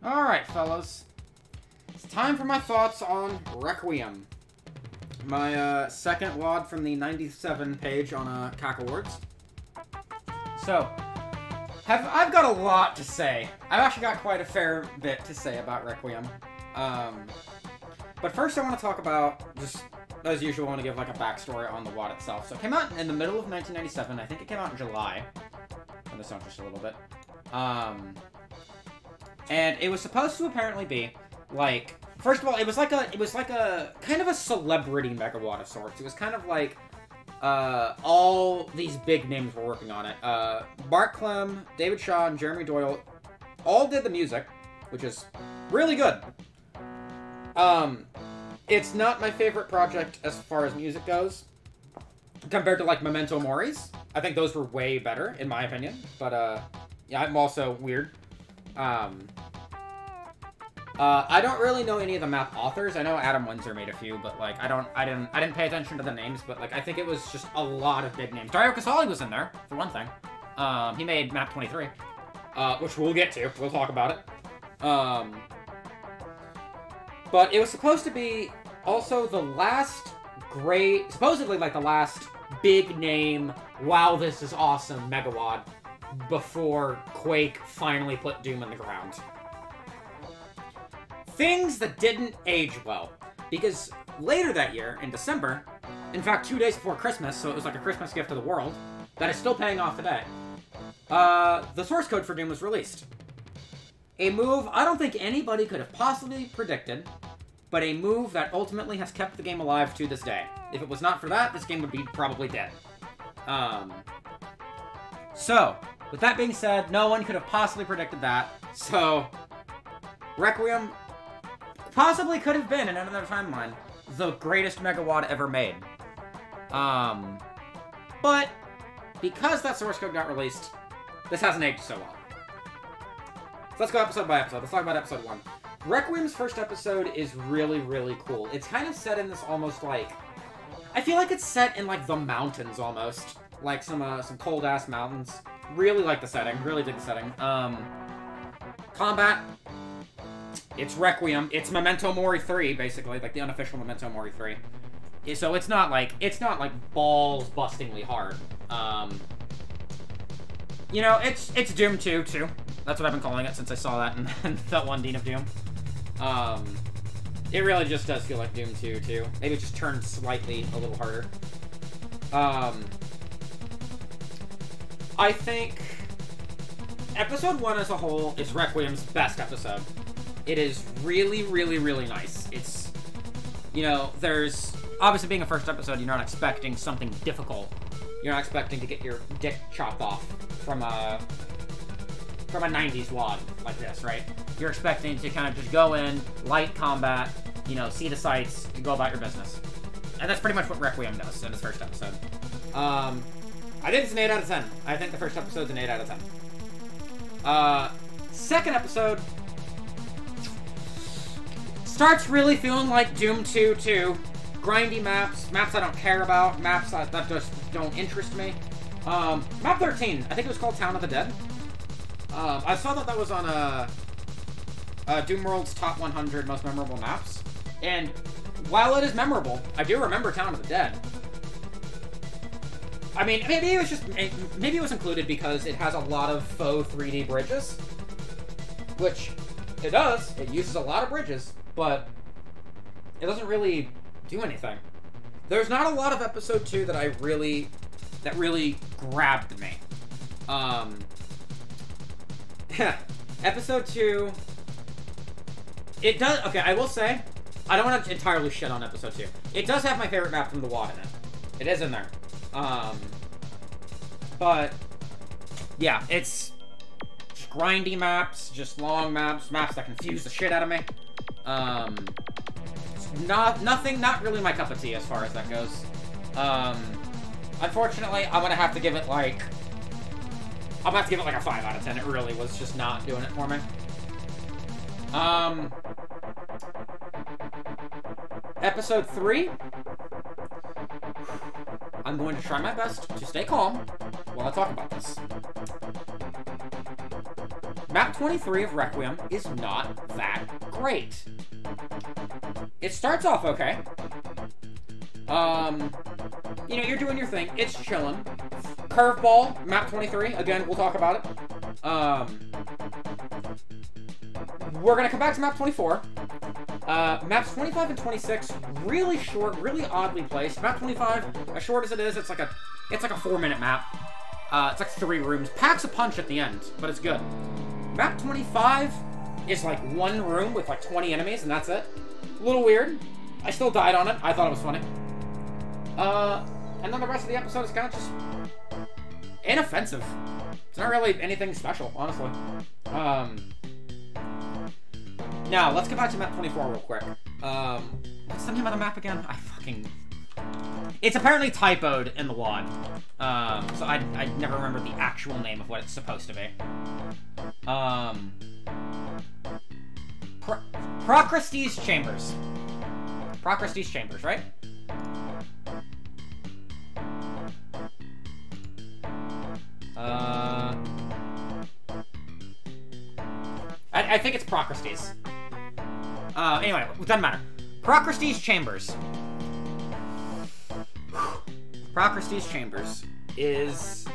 Alright, fellas. It's time for my thoughts on Requiem. My second WOD from the 97 page on CAC Awards. So, I've got a lot to say. I've actually got quite a fair bit to say about Requiem. But first I want to talk about, just as usual, I want to give like a backstory on the WOD itself. So it came out in the middle of 1997. I think it came out in July. On this one just a little bit. And it was supposed to apparently be like, first of all, it was like a kind of a celebrity mega WOD of sorts. It was kind of like all these big names were working on it. Mark Clem, David Shaw, and Jeremy Doyle all did the music, which is really good. It's not my favorite project as far as music goes, compared to, like, Memento Mori's. I think those were way better, in my opinion. But, yeah, I'm also weird. I don't really know any of the map authors. I know Adam Windsor made a few, but, like, I didn't pay attention to the names, but, like, I think it was just a lot of big names. Dario Casali was in there, for one thing. He made map 23, which we'll get to. We'll talk about it. But it was supposed to be also the last great, supposedly like the last big name, wow, this is awesome, mega WOD, before Quake finally put Doom in the ground. Things that didn't age well, because later that year, in December, in fact 2 days before Christmas, so it was like a Christmas gift to the world, that is still paying off today, the source code for Doom was released. A move I don't think anybody could have possibly predicted, but a move that ultimately has kept the game alive to this day. If it was not for that, this game would be probably dead. So, with that being said, no one could have possibly predicted that. So, Requiem possibly could have been, in another timeline, the greatest mega WOD ever made. But, because that source code got released, this hasn't aged so well. So let's go episode by episode. Let's talk about episode 1. Requiem's first episode is really, really cool. It's kind of set in this almost like... I feel like it's set in, like, the mountains, almost. Like, some cold-ass mountains. Really like the setting. Really dig the setting. Combat. It's Requiem. It's Memento Mori 3, basically. Like, the unofficial Memento Mori 3. So it's not, like, balls-bustingly hard. You know, it's Doom 2, too. That's what I've been calling it since I saw that in that one Dean of Doom. It really just does feel like Doom 2, too. Maybe it just turned slightly a little harder. I think episode 1 as a whole is Requiem's best episode. It is really, really, really nice. It's, you know, there's... Obviously, being a first episode, you're not expecting something difficult. You're not expecting to get your dick chopped off from a 90s WOD like this, right? You're expecting to kind of just go in, light combat, you know, see the sights, and go about your business. And that's pretty much what Requiem does in its first episode. I think it's an 8 out of 10. I think the first episode's an 8 out of 10. Second episode starts really feeling like Doom 2 too. Grindy maps I don't care about, maps that just don't interest me. Map 13, I think it was called Town of the Dead. I saw that was on Doom World's Top 100 Most Memorable Maps, and while it is memorable, I do remember Town of the Dead. I mean, maybe it was included because it has a lot of faux 3D bridges, which it does. It uses a lot of bridges, but it doesn't really do anything. There's not a lot of episode 2 that really grabbed me. Episode 2, it does, okay, I will say, I don't want to entirely shit on episode 2. It does have my favorite map from the WOD in it. It is in there. But, yeah, it's just grindy maps, just long maps that confuse the shit out of me. Not really my cup of tea as far as that goes. Unfortunately, I'm gonna have to give it like a 5 out of 10. It really was just not doing it for me. Episode 3. I'm going to try my best to stay calm while I talk about this. Map 23 of Requiem is not that great. It starts off okay. You know, you're doing your thing. It's chilling. Curveball, map 23. Again, we'll talk about it. We're gonna come back to map 24. Maps 25 and 26, really short, really oddly placed. Map 25, as short as it is, it's like a 4-minute map. It's like 3 rooms. Packs a punch at the end, but it's good. Map 25 is like 1 room with like 20 enemies, and that's it. A little weird. I still died on it. I thought it was funny. And then the rest of the episode is kind of just inoffensive. It's not really anything special, honestly. Now, let's get back to map 24 real quick. What's the name of the map again? It's apparently typoed in the WOD. So I never remember the actual name of what it's supposed to be. Procrustes Chambers. Procrustes Chambers, right? I think it's Procrustes. Anyway, it doesn't matter. Procrustes Chambers. Procrustes Chambers is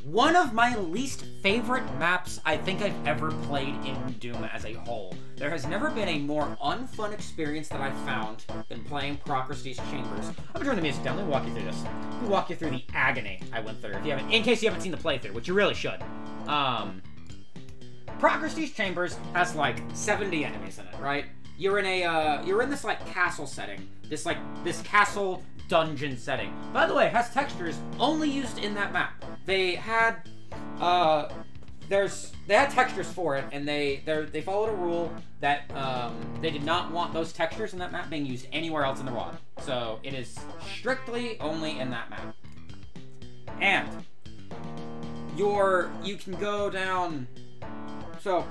one of my least favorite maps I think I've ever played in Doom as a whole. There has never been a more unfun experience that I've found than playing Procrustes Chambers. I'm gonna turn the music down. Let me walk you through this. Let me walk you through the agony I went through. In case you haven't seen the playthrough, which you really should. Procrustes Chambers has like 70 enemies in it, right? You're in this like castle setting. This castle dungeon setting. By the way, it has textures only used in that map. They had textures for it, and they followed a rule that they did not want those textures in that map being used anywhere else in the WOD. So it is strictly only in that map. And you can go down. So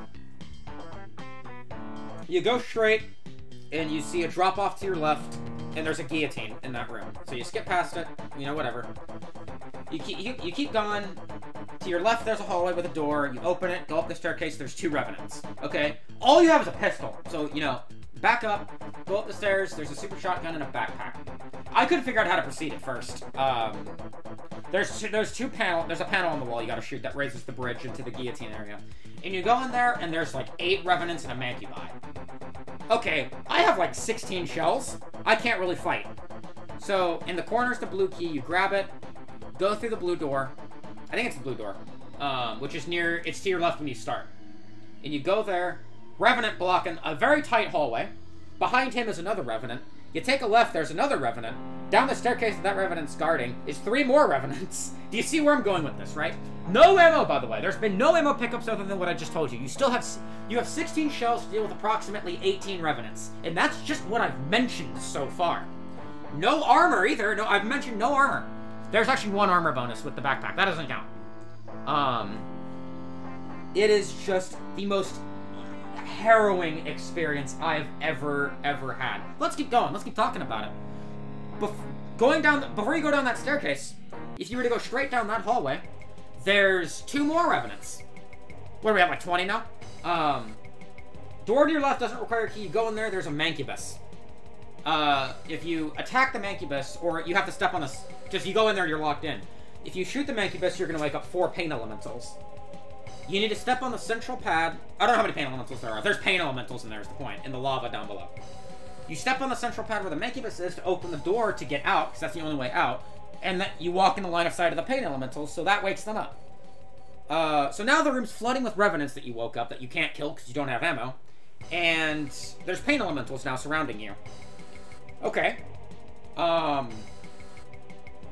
you go straight, and you see a drop off to your left, and there's a guillotine in that room. So you skip past it, you know, whatever. You keep going. To your left, there's a hallway with a door. You open it, go up the staircase, there's 2 revenants. Okay? All you have is a pistol. So, you know, back up, go up the stairs, there's a super shotgun and a backpack. I couldn't figure out how to proceed at first. There's a panel on the wall you gotta shoot that raises the bridge into the guillotine area. And you go in there, and there's like 8 revenants and a mancubi. Okay, I have like 16 shells. I can't really fight. So, in the corner's the blue key, you grab it, go through the blue door. I think it's the blue door, which is it's to your left when you start. And you go there, Revenant blocking a very tight hallway. Behind him is another Revenant. You take a left, there's another Revenant. Down the staircase that Revenant's guarding is 3 more Revenants. Do you see where I'm going with this, right? No ammo, by the way. There's been no ammo pickups other than what I just told you. You have 16 shells to deal with approximately 18 Revenants. And that's just what I've mentioned so far. No armor either. No, I've mentioned no armor. There's actually 1 armor bonus with the backpack. That doesn't count. It is just the most harrowing experience I've ever had. Let's keep going. Let's keep talking about it. Before you go down that staircase, if you were to go straight down that hallway, there's 2 more Revenants. What do we have, like 20 now? Door to your left doesn't require a key. You go in there, there's a Mancubus. If you attack the Mancubus, or you have to step on a... Just, you go in there, you're locked in. If you shoot the Mancubus, you're going to wake up 4 pain elementals. You need to step on the central pad. I don't know how many pain elementals there are. There's pain elementals in there is the point, in the lava down below. You step on the central pad where the Mancubus is to open the door to get out, because that's the only way out. And that you walk in the line of sight of the pain elementals, so that wakes them up. So now the room's flooding with Revenants that you woke up that you can't kill because you don't have ammo. And there's pain elementals now surrounding you. Okay.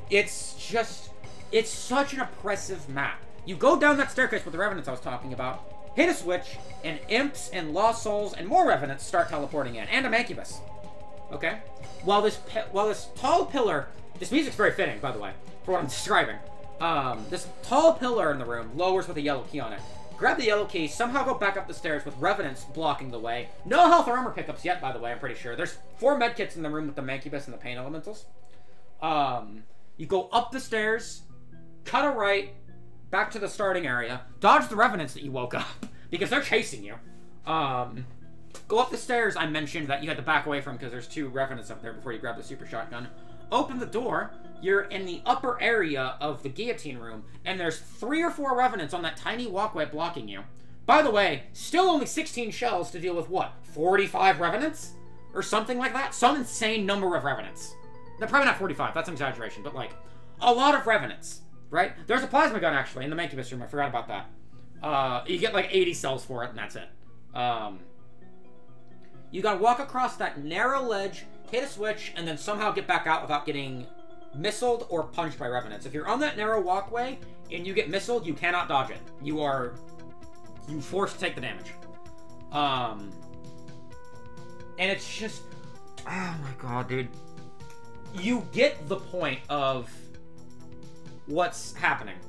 It's such an oppressive map. You go down that staircase with the Revenants I was talking about, hit a switch, and imps and lost souls and more Revenants start teleporting in, and a Mancubus. Okay? While this tall pillar, this music's very fitting, by the way, for what I'm describing. This tall pillar in the room lowers with a yellow key on it. Grab the yellow key, somehow go back up the stairs with Revenants blocking the way. No health or armor pickups yet, by the way, I'm pretty sure. There's 4 medkits in the room with the Mancubus and the pain elementals. You go up the stairs, cut a right, back to the starting area, dodge the Revenants that you woke up. because they're chasing you. Go up the stairs I mentioned that you had to back away from because there's 2 revenants up there before you grab the super shotgun. Open the door, you're in the upper area of the guillotine room, and there's 3 or 4 revenants on that tiny walkway blocking you. By the way, still only 16 shells to deal with, what, 45 revenants? Or something like that? Some insane number of revenants. They're probably not 45, that's an exaggeration, but like, a lot of revenants, right? There's a plasma gun, actually, in the Mancubus room, I forgot about that. You get like 80 cells for it, and that's it. You gotta walk across that narrow ledge, hit a switch, and then somehow get back out without getting missiled or punched by revenants. If you're on that narrow walkway, and you get missiled, you cannot dodge it. You're forced to take the damage. And it's just... Oh my god, dude. You get the point of what's happening.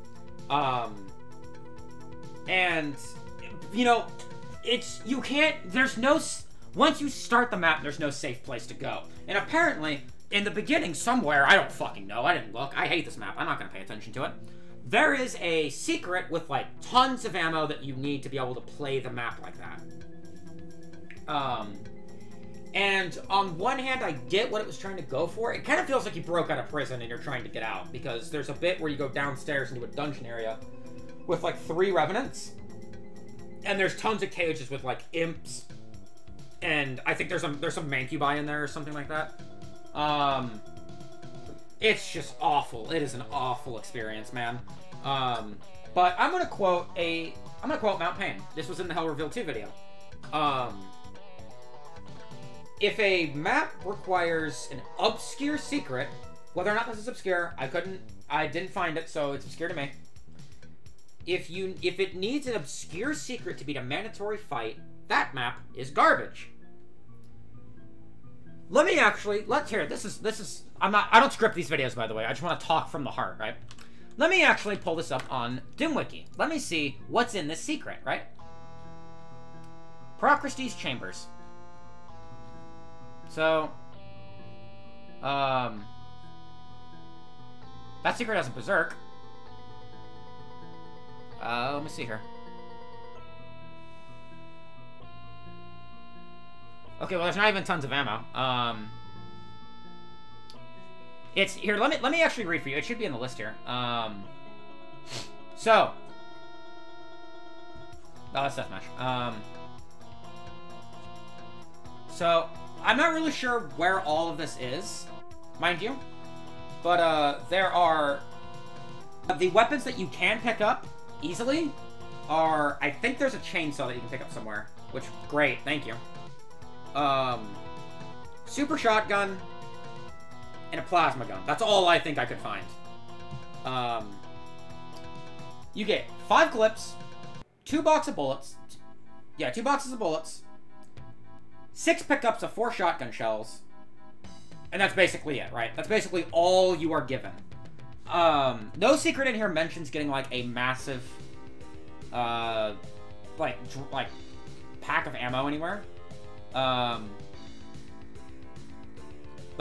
And, you know, you can't... There's no... Once you start the map, there's no safe place to go. And apparently, in the beginning somewhere, I don't fucking know, I didn't look, I hate this map, I'm not gonna pay attention to it. There is a secret with, like, tons of ammo that you need to be able to play the map like that. And on one hand, I get what it was trying to go for. It kind of feels like you broke out of prison and you're trying to get out, because there's a bit where you go downstairs into a dungeon area with, like, 3 revenants. And there's tons of cages with, like, imps. And I think there's some mancubi in there or something like that. It's just awful. It is an awful experience, man. But I'm gonna quote Mount Pain. This was in the Hell Reveal 2 video. If a map requires an obscure secret, whether or not this is obscure, I didn't find it, so it's obscure to me. If it needs an obscure secret to beat a mandatory fight, that map is garbage. Let's hear it. This is, I don't script these videos, by the way. I just want to talk from the heart, right? Let me actually pull this up on DoomWiki. Let me see what's in this secret, right? Procrates Chambers. So, that secret has a berserk. Let me see here. Okay, well, there's not even tons of ammo. It's here. Let me actually read for you. It should be in the list here. So, that's deathmatch. So I'm not really sure where all of this is, mind you, but there are the weapons that you can pick up easily. I think there's a chainsaw that you can pick up somewhere, which great, thank you. Super shotgun, and a plasma gun. That's all I think I could find. You get 5 clips, 2 boxes of bullets. Yeah, 2 boxes of bullets. 6 pickups of 4 shotgun shells. And that's basically it, right? That's basically all you are given. No secret in here mentions getting, like, a massive, like, pack of ammo anywhere. But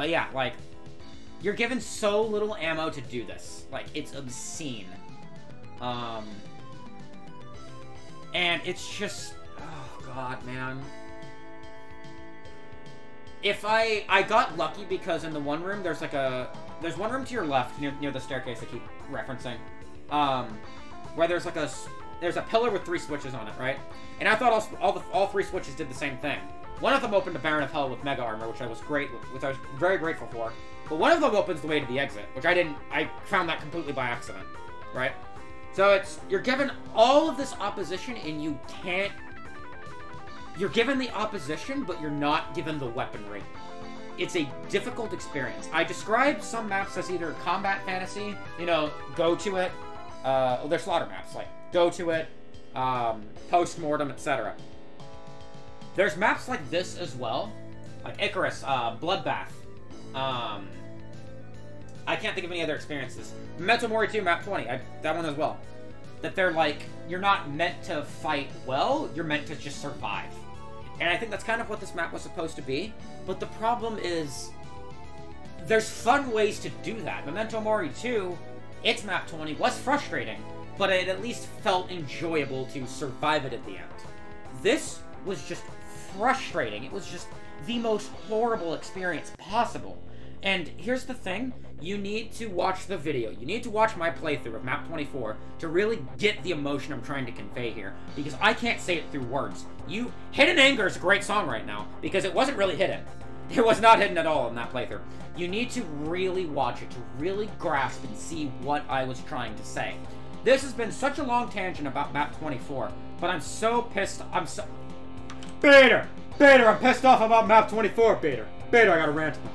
yeah, like, you're given so little ammo to do this. Like, it's obscene. And it's just, oh god, man. If I got lucky because in the one room, there's one room to your left near the staircase I keep referencing, where there's a pillar with 3 switches on it, right? And I thought all 3 switches did the same thing. One of them opened a Baron of Hell with Mega Armor, which I was very grateful for. But one of them opens the way to the exit, which I found that completely by accident, right? So you're given all of this opposition and you're given the opposition, but you're not given the weaponry. It's a difficult experience. I describe some maps as either combat fantasy, go to it, they're slaughter maps, like, go to it, post-mortem, etc. There's maps like this as well, like Icarus, Bloodbath. I can't think of any other experiences. Memento Mori 2, map 20, that one as well. That they're like, you're not meant to fight well, you're meant to just survive. And I think that's kind of what this map was supposed to be, but the problem is, there's fun ways to do that. Memento Mori 2, its map 20, was frustrating, but it at least felt enjoyable to survive it at the end. This was just frustrating. It was just the most horrible experience possible. And here's the thing, you need to watch the video. You need to watch my playthrough of map 24 to really get the emotion I'm trying to convey here, because I can't say it through words. Hidden Anger is a great song right now, because it wasn't really hidden. It was not hidden at all in that playthrough. You need to really watch it, to really grasp and see what I was trying to say. This has been such a long tangent about map 24, but I'm so pissed. Bader, I'm pissed off about map 24, Bader, I gotta rant about it.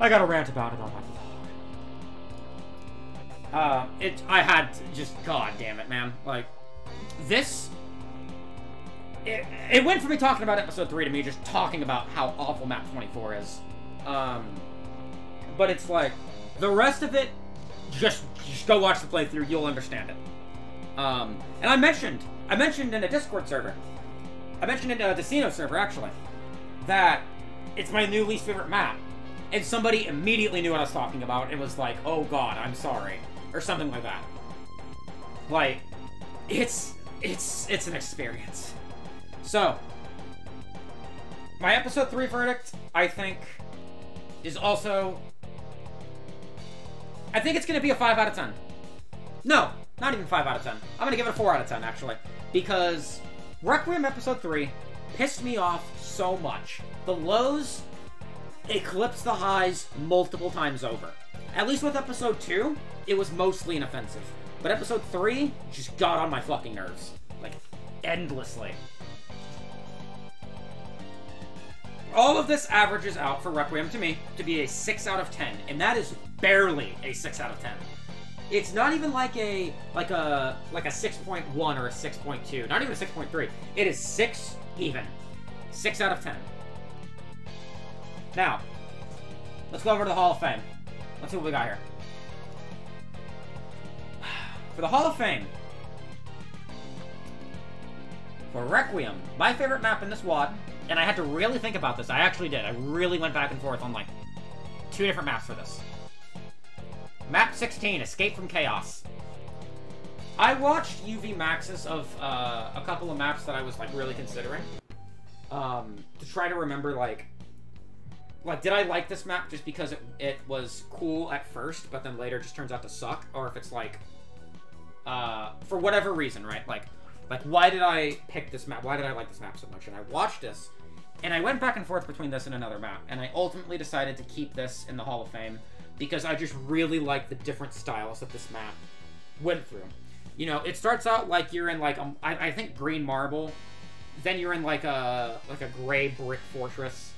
I gotta rant about it on my vlog. I had to just, god damn it, man. Like, this, it went from me talking about episode 3 to me just talking about how awful map 24 is. But it's like, the rest of it, just go watch the playthrough, you'll understand it. And I mentioned in a Discord server, I mentioned in a Decino server, actually, that it's my new least favorite map. And somebody immediately knew what I was talking about. It was like, oh god, I'm sorry. Or something like that. Like, it's an experience. So, my episode 3 verdict, I think, is also... I think it's going to be a 5 out of 10. No, not even 5 out of 10. I'm going to give it a 4 out of 10, actually. Because Requiem episode 3 pissed me off so much. The lows eclipsed the highs multiple times over. At least with episode 2, it was mostly inoffensive. But episode 3 just got on my fucking nerves. Like, endlessly. All of this averages out for Requiem to me to be a 6 out of 10, and that is barely a 6 out of 10. It's not even like a 6.1 or a 6.2, not even a 6.3. It is 6 even. 6 out of 10. Now, let's go over to the Hall of Fame. Let's see what we got here. For the Hall of Fame, for Requiem, my favorite map in this WOD, and I had to really think about this. I actually did. I really went back and forth on, like, 2 different maps for this. Map 16, Escape from Chaos. I watched UV maxes of a couple of maps that I was, like, really considering. To try to remember, like, did I like this map just because it was cool at first, but then later just turns out to suck? Or if it's, like, for whatever reason, right? Like, why did I pick this map? Why did I like this map so much? And I watched this, and I went back and forth between this and another map, and I ultimately decided to keep this in the Hall of Fame because I just really like the different styles that this map went through. You know, it starts out like you're in, like, I think green marble, then you're in, like a gray brick fortress,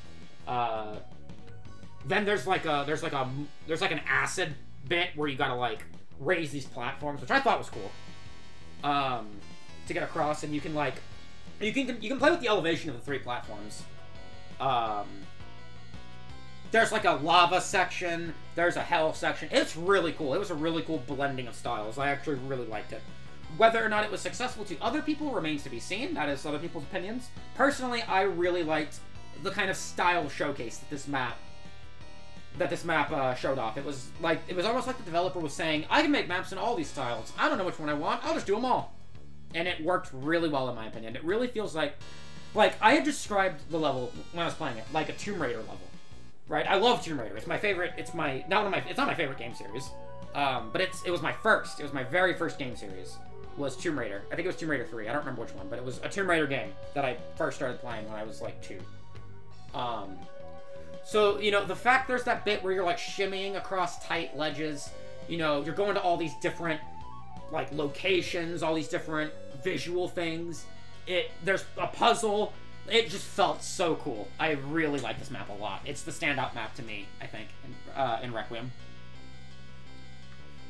then there's an acid bit where you gotta, like, raise these platforms, which I thought was cool. To get across, and you can, like, you can play with the elevation of the 3 platforms. There's, like, a lava section, there's a hell section. It's really cool. It was a really cool blending of styles. I actually really liked it. Whether or not it was successful to other people remains to be seen. That is other people's opinions. Personally, I really liked the kind of style showcase that this map showed off. It was almost like the developer was saying, I can make maps in all these styles. I don't know which one I want. I'll just do them all. And it worked really well, in my opinion. It really feels like I had described the level when I was playing it like a Tomb Raider level, right? I love Tomb Raider. It's my favorite. It's not my favorite game series, but it was my first. It was my very first game series. Was Tomb Raider. I think it was Tomb Raider 3. I don't remember which one, but it was a Tomb Raider game that I first started playing when I was like 2. So, you know, the fact there's that bit where you're, like, shimmying across tight ledges, you know, you're going to all these different, like, locations, all these different visual things. There's a puzzle. It just felt so cool. I really like this map a lot. It's the standout map to me, I think, in Requiem.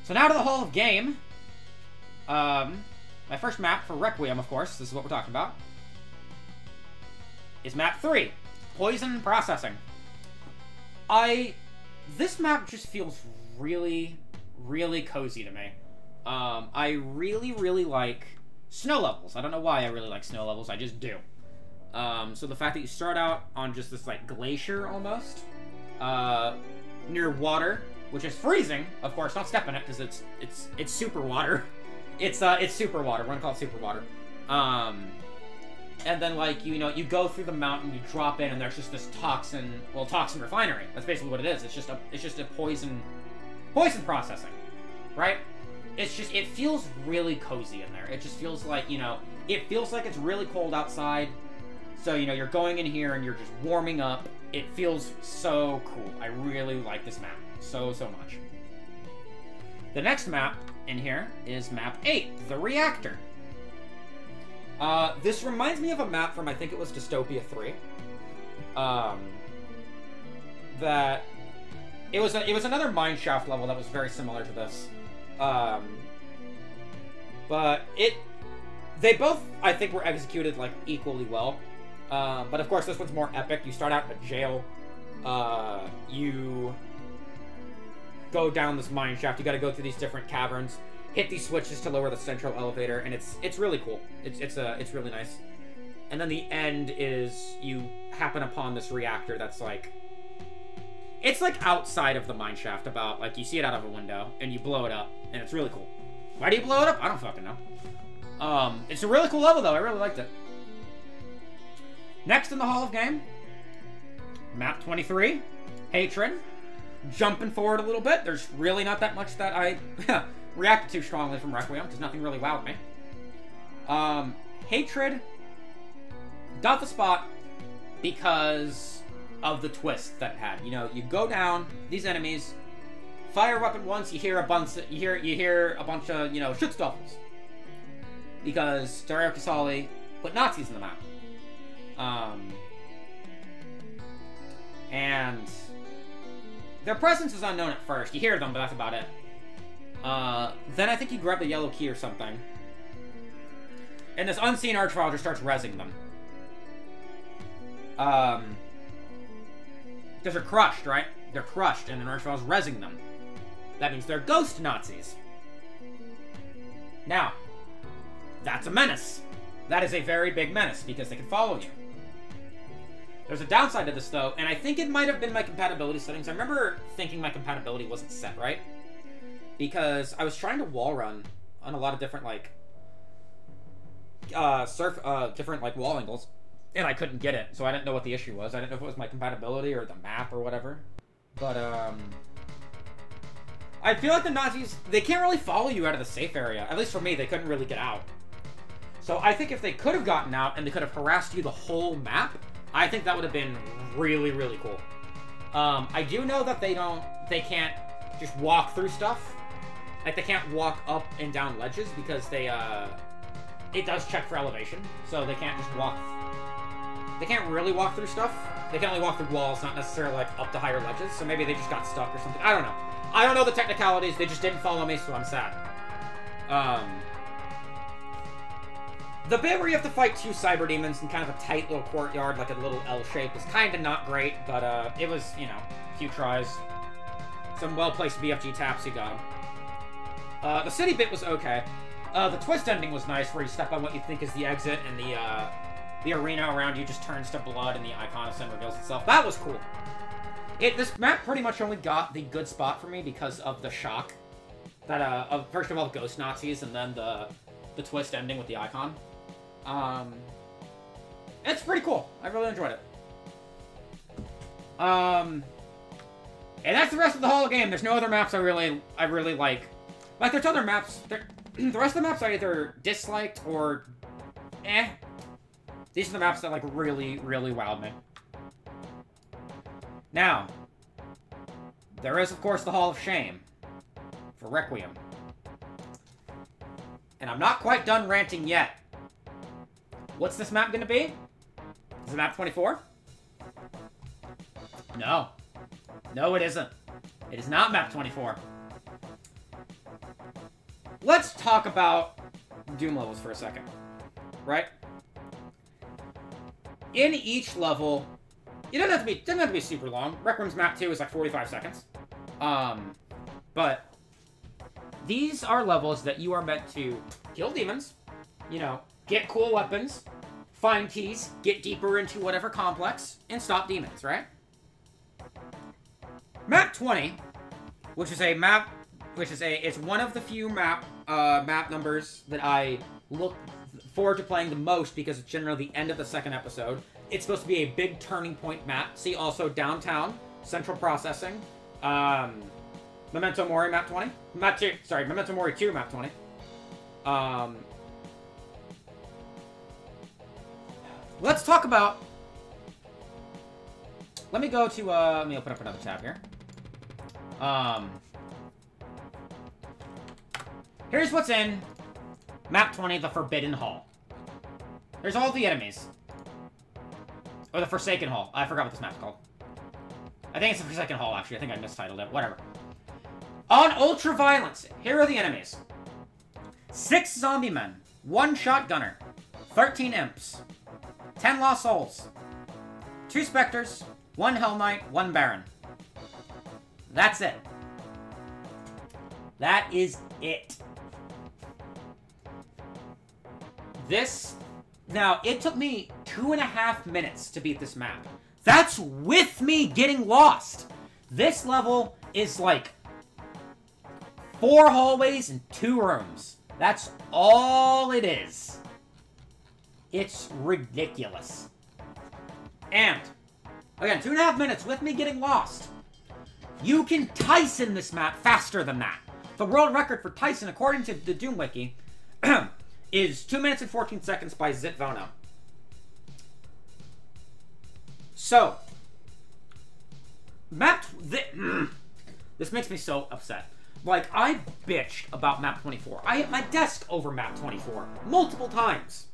So now to the Hall of Game. My first map for Requiem, of course, this is what we're talking about, is map 3, Poison Processing. This map just feels really, really cozy to me. I really, really like snow levels. I don't know why I really like snow levels, I just do. So the fact that you start out on just this, like, glacier, almost, near water, which is freezing, of course, don't step in it, because it's super water. It's super water, we're gonna call it super water. and then, like, you know, you go through the mountain, you drop in, and there's just this toxin refinery. That's basically what it is. It's just a poison processing, right? It feels really cozy in there. It just feels like, you know, it feels like it's really cold outside. So, you know, you're going in here and you're just warming up. It feels so cool. I really like this map so much. The next map in here is map 8, the Reactor. This reminds me of a map from, I think it was Dystopia 3. That it was another mineshaft level that was very similar to this. But they both, I think, were executed, like, equally well. But of course this one's more epic. You start out in a jail. You go down this mine shaft. You gotta go through these different caverns, hit these switches to lower the central elevator, and it's really cool. It's really nice. And then the end is you happen upon this reactor that's like, it's like outside of the mine shaft, about, like, you see it out of a window and you blow it up, and it's really cool. Why do you blow it up? I don't fucking know. It's a really cool level though. I really liked it. Next in the Hall of Game, map 23, Hatred. Jumping forward a little bit, there's really not that much that I reacted to strongly from Requiem, because nothing really wowed me. Hatred got the spot because of the twist that it had. You know, you go down these enemies, fire a weapon once, you hear a bunch of, you know, shitstoffels. Because Dario Casali put Nazis in the map. And their presence is unknown at first. You hear them, but that's about it. Then I think you grab the yellow key or something. And this unseen archvile just starts rezzing them. Because they're crushed, right? They're crushed, and an archvile's rezzing them. That means they're ghost Nazis. Now, that's a menace. That is a very big menace, because they can follow you. There's a downside to this, though, and I think it might have been my compatibility settings. I remember thinking my compatibility wasn't set right, because I was trying to wall run on a lot of different, like, different, like, wall angles, and I couldn't get it, so I didn't know what the issue was. I didn't know if it was my compatibility or the map or whatever, but, I feel like the Nazis, they can't really follow you out of the safe area. At least for me, they couldn't really get out. So I think if they could have gotten out and they could have harassed you the whole map, I think that would have been really, really cool. I do know that they can't just walk through stuff. Like, they can't walk up and down ledges because they, it does check for elevation. So they can't just walk, they can't really walk through stuff. They can only walk through walls, not necessarily, like, up to higher ledges. So maybe they just got stuck or something. I don't know. I don't know the technicalities. They just didn't follow me, so I'm sad. The bit where you have to fight 2 cyber demons in kind of a tight little courtyard, like a little L shape, is kind of not great, but it was, you know, a few tries. Some well-placed BFG taps, you got them. The city bit was okay. The twist ending was nice, where you step on what you think is the exit, and the arena around you just turns to blood, and the icon of sin reveals itself. That was cool. This map pretty much only got the good spot for me because of the shock. That, first of all, ghost Nazis, and then the twist ending with the icon. It's pretty cool. I really enjoyed it. And that's the rest of the whole game. There's no other maps I really like. Like, there's other maps. The rest of the maps I either disliked or eh. These are the maps that, like, really, really wowed me. Now, there is, of course, the Hall of Shame for Requiem. And I'm not quite done ranting yet. What's this map gonna be? Is it map 24? No. No, it isn't. It is not map 24. Let's talk about Doom levels for a second. Right? In each level, it doesn't have to be super long. Requiem's map 2 is like 45 seconds. But these are levels that you are meant to kill demons, you know, get cool weapons, find keys, get deeper into whatever complex, and stop demons, right? Map 20, it's one of the few map numbers that I forward to playing the most because it's generally the end of the second episode. It's supposed to be a big turning point map. See also Downtown, Central Processing, Memento Mori map 20. Memento Mori 2 map 20. Let's talk about... Let me go to, let me open up another tab here. Here's what's in map 20, the Forbidden Hall. There's all the enemies. Or the Forsaken Hall. I forgot what this map's called. I think it's the Forsaken Hall, actually. I think I mistitled it. Whatever. On Ultraviolence, here are the enemies. 6 zombie men, 1 shotgunner, 13 imps, 10 lost souls, 2 specters, 1 Hell Knight, 1 Baron. That's it. That is it. This... Now, it took me 2.5 minutes to beat this map. That's with me getting lost. This level is like 4 hallways and 2 rooms. That's all it is. It's ridiculous. And, again, 2.5 minutes with me getting lost. You can Tyson this map faster than that. The world record for Tyson, according to the Doom Wiki, is 2 minutes and 14 seconds by Zitvono. So, this makes me so upset. Like, I bitched about map 24. I hit my desk over map 24 multiple times.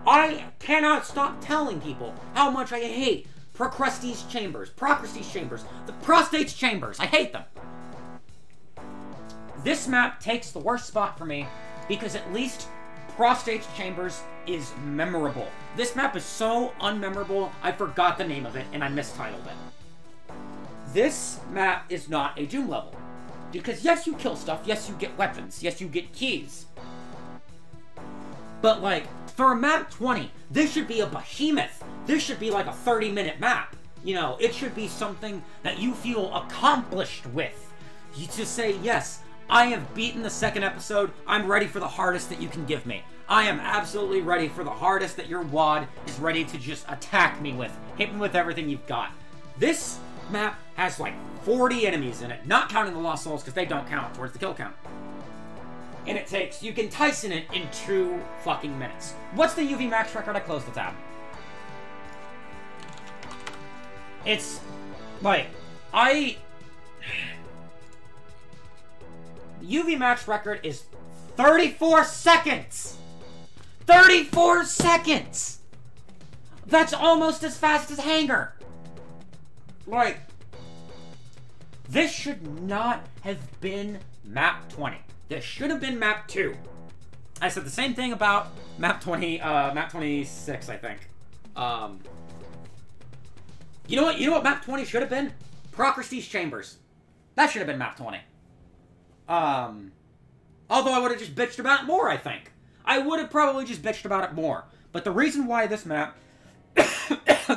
I cannot stop telling people how much I hate Procrustes Chambers, the Prostate's Chambers. I hate them. This map takes the worst spot for me because at least Prostate's Chambers is memorable. This map is so unmemorable, I forgot the name of it and I mistitled it. This map is not a Doom level. Because yes, you kill stuff, yes, you get weapons, yes, you get keys. But like, for a map 20, this should be a behemoth. This should be like a 30-minute map. You know, it should be something that you feel accomplished with. You just say, yes, I have beaten the second episode. I'm ready for the hardest that you can give me. I am absolutely ready for the hardest that your wad is ready to just attack me with. Hit me with everything you've got. This map has like 40 enemies in it, not counting the Lost Souls because they don't count towards the kill count. And it takes, you can Tyson it in 2 fucking minutes. What's the UV max record? I closed the tab. It's like, UV max record is 34 seconds! 34 seconds! That's almost as fast as Hanger! Like, this should not have been map 20. This should have been map 2. I said the same thing about map 20, map 26, I think. You know what map 20 should have been? Procrustes Chambers. That should have been map 20. Although I would have just bitched about it more, I think. I would have probably just bitched about it more. But the reason why this map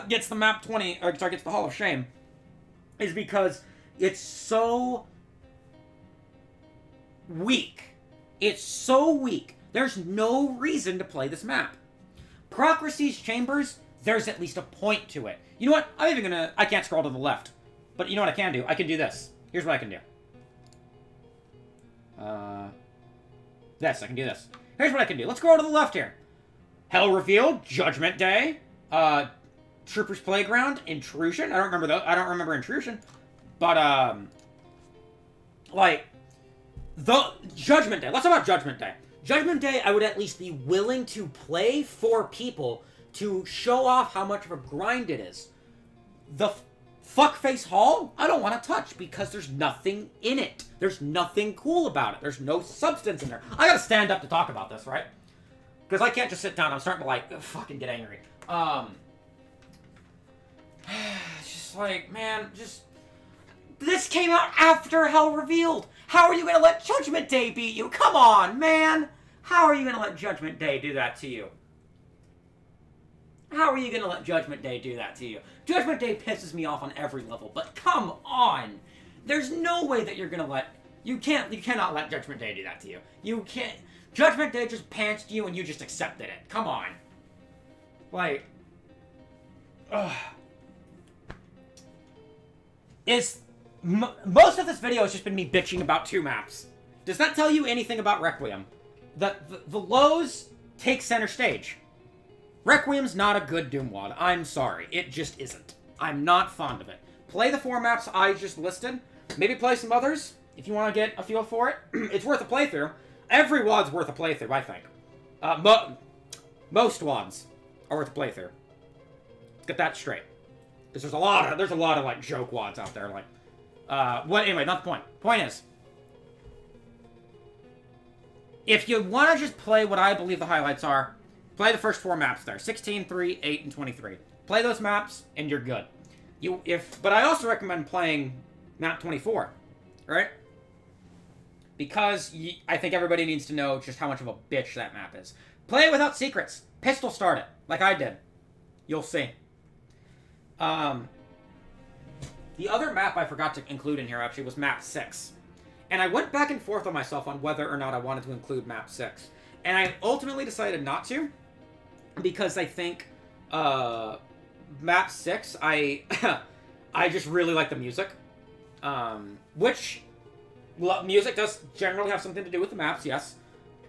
gets the map 20, or sorry, gets the Hall of Shame, is because it's so weak. It's so weak. There's no reason to play this map. Procrustes Chambers, there's at least a point to it. You know what? I can't scroll to the left. But you know what I can do? I can do this. Here's what I can do. I can do this. Here's what I can do. Let's go to the left here. Hell Revealed, Judgment Day, Trooper's Playground, Intrusion. I don't remember Intrusion. But, like, the Judgment Day. Let's talk about Judgment Day. Judgment Day, I would at least be willing to play for people to show off how much of a grind it is. The Fuckface Hall, I don't want to touch because there's nothing in it. There's nothing cool about it. There's no substance in there. I gotta stand up to talk about this, right? Because I can't just sit down. I'm starting to, like, fucking get angry. Just like, man, just... This came out after Hell Revealed. How are you gonna let Judgment Day beat you? Come on, man. How are you gonna let Judgment Day do that to you? How are you gonna let Judgment Day do that to you? Judgment Day pisses me off on every level, but come on! There's no way that you're gonna let... You cannot let Judgment Day do that to you. You can't... Judgment Day just pantsed you and you just accepted it. Come on. Like... Ugh. Most of this video has just been me bitching about 2 maps. Does that tell you anything about Requiem? The lows take center stage. Requiem's not a good Doom WOD. I'm sorry. It just isn't. I'm not fond of it. Play the 4 maps I just listed. Maybe play some others if you want to get a feel for it. It's worth a playthrough. Every WOD's worth a playthrough, I think. Most WODs are worth a playthrough. Let's get that straight. Because there's a lot of like joke WODs out there. Like, anyway, not the point. Point is, if you want to just play what I believe the highlights are, play the first 4 maps there. 16, 3, 8, and 23. Play those maps, and you're good. But I also recommend playing map 24, right? Because I think everybody needs to know just how much of a bitch that map is. Play it without secrets. Pistol start it, like I did. You'll see. The other map I forgot to include in here, actually, was map 6. And I went back and forth on myself on whether or not I wanted to include map 6. And I ultimately decided not to, because I think, map 6, I just really like the music. Which, music does generally have something to do with the maps, yes.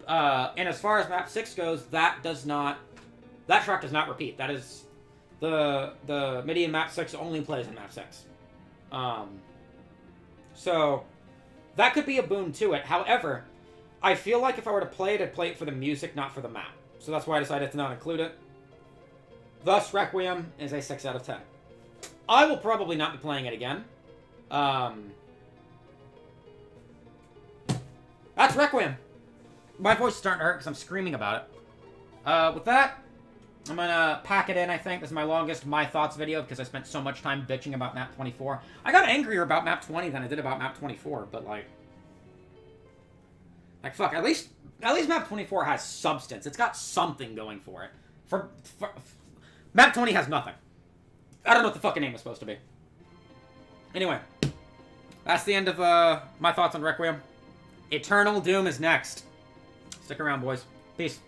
And as far as map 6 goes, that track does not repeat. That is, the MIDI in map 6 only plays in map 6. So, that could be a boon to it. However, I feel like if I were to play it, I'd play it for the music, not for the map. So that's why I decided to not include it. Thus, Requiem is a 6 out of 10. I will probably not be playing it again. That's Requiem. My voice is starting to hurt because I'm screaming about it. With that, I'm gonna pack it in, I think. This is my longest My Thoughts video because I spent so much time bitching about map 24. I got angrier about map 20 than I did about map 24, but like, fuck, at least map 24 has substance. It's got something going for it. Map 20 has nothing. I don't know what the fucking name was supposed to be. Anyway, that's the end of my thoughts on Requiem. Eternal Doom is next. Stick around, boys. Peace.